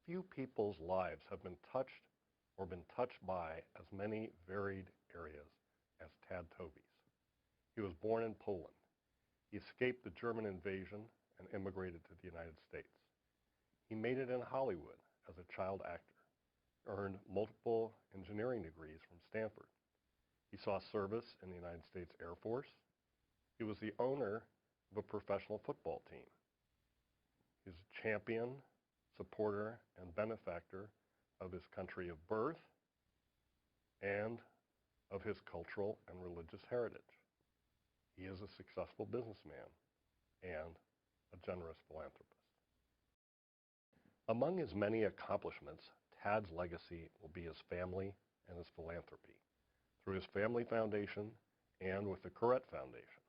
Few people's lives have been touched or been touched by as many varied areas as Ted Taube's. He was born in Poland. He escaped the German invasion and immigrated to the United States. He made it in Hollywood as a child actor, earned multiple engineering degrees from Stanford. He saw service in the United States Air Force. He was the owner of a professional football team. He's a champion, supporter, and benefactor of his country of birth and of his cultural and religious heritage. He is a successful businessman and a generous philanthropist. Among his many accomplishments, Tad's legacy will be his family and his philanthropy through his family foundation and with the Koret Foundation.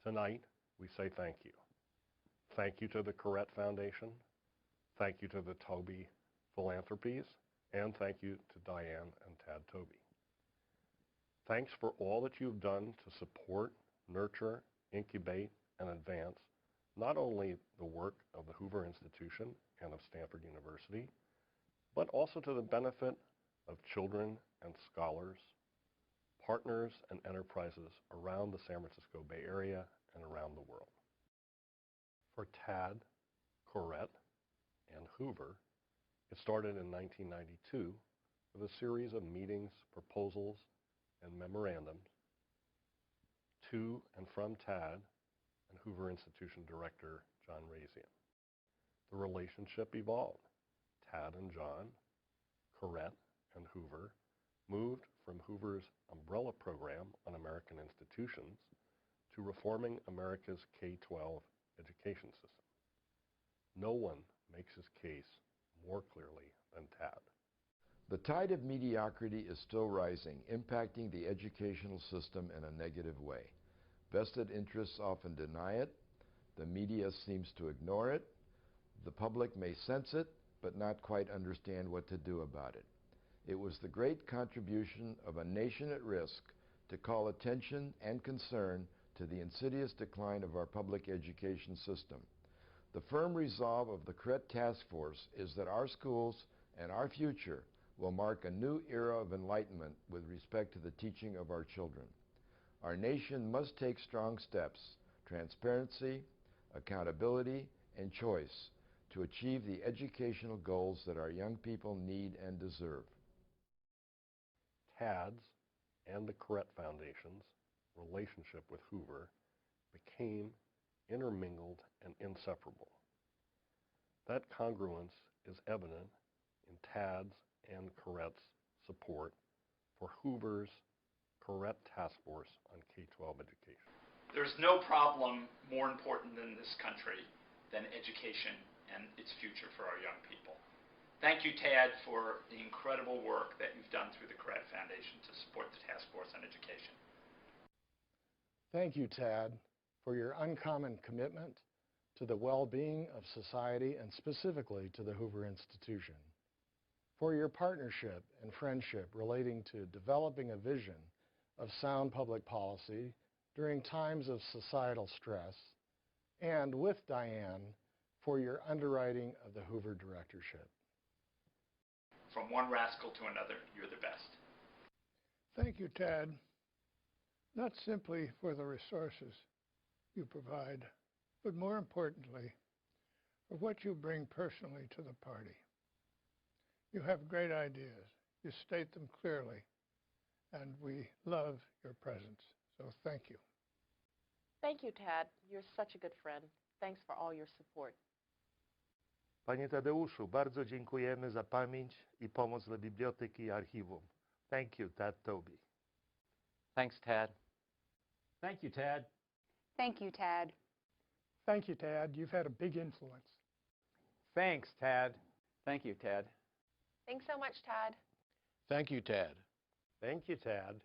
Tonight, we say thank you. Thank you to the Koret Foundation, thank you to the Taube Philanthropies, and thank you to Diane and Ted Taube. Thanks for all that you've done to support, nurture, incubate, and advance not only the work of the Hoover Institution and of Stanford University, but also to the benefit of children and scholars, partners and enterprises around the San Francisco Bay Area and around the world. For Tad, Koret, and Hoover, it started in 1992 with a series of meetings, proposals, and memorandums to and from Tad and Hoover Institution Director John Razian. The relationship evolved. Tad and John, Koret, and Hoover moved from Hoover's umbrella program on American institutions to reforming America's K-12 education system. No one makes his case more clearly than Tad. The tide of mediocrity is still rising, impacting the educational system in a negative way. Vested interests often deny it. The media seems to ignore it. The public may sense it, but not quite understand what to do about it. It was the great contribution of a nation at risk to call attention and concern to the insidious decline of our public education system. The firm resolve of the Koret Task Force is that our schools and our future will mark a new era of enlightenment with respect to the teaching of our children. Our nation must take strong steps, transparency, accountability, and choice to achieve the educational goals that our young people need and deserve. Tad's and the Koret Foundation's relationship with Hoover became intermingled and inseparable. That congruence is evident in Tad's and Koret's support for Hoover's Koret Task Force on K-12 education. There's no problem more important in this country than education and its future for our young people. Thank you, Tad, for the incredible work that you've done through the Koret Foundation to support the Task Force on Education. Thank you, Tad, for your uncommon commitment to the well-being of society and specifically to the Hoover Institution, for your partnership and friendship relating to developing a vision of sound public policy during times of societal stress, and with Diane for your underwriting of the Hoover directorship. From one rascal to another, you're the best. Thank you, Tad, not simply for the resources you provide, but more importantly, for what you bring personally to the party. You have great ideas. You state them clearly, and we love your presence. So thank you. Thank you, Tad. You're such a good friend. Thanks for all your support. Panie Tadeuszu, bardzo dziękujemy za pamięć i pomoc dla biblioteki i archiwum. Thank you, Ted Taube. Thanks, Tad. Thank you, Tad. Thank you, Tad. Thank you, Tad. You've had a big influence. Thanks, Tad. Thank you, Tad. Thanks so much, Tad. Thank you, Tad. Thank you, Tad.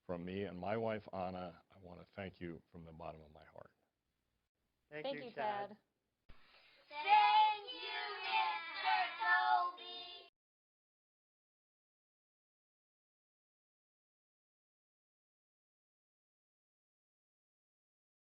From me and my wife, Anna, I want to thank you from the bottom of my heart. Thank you, Tad. Stay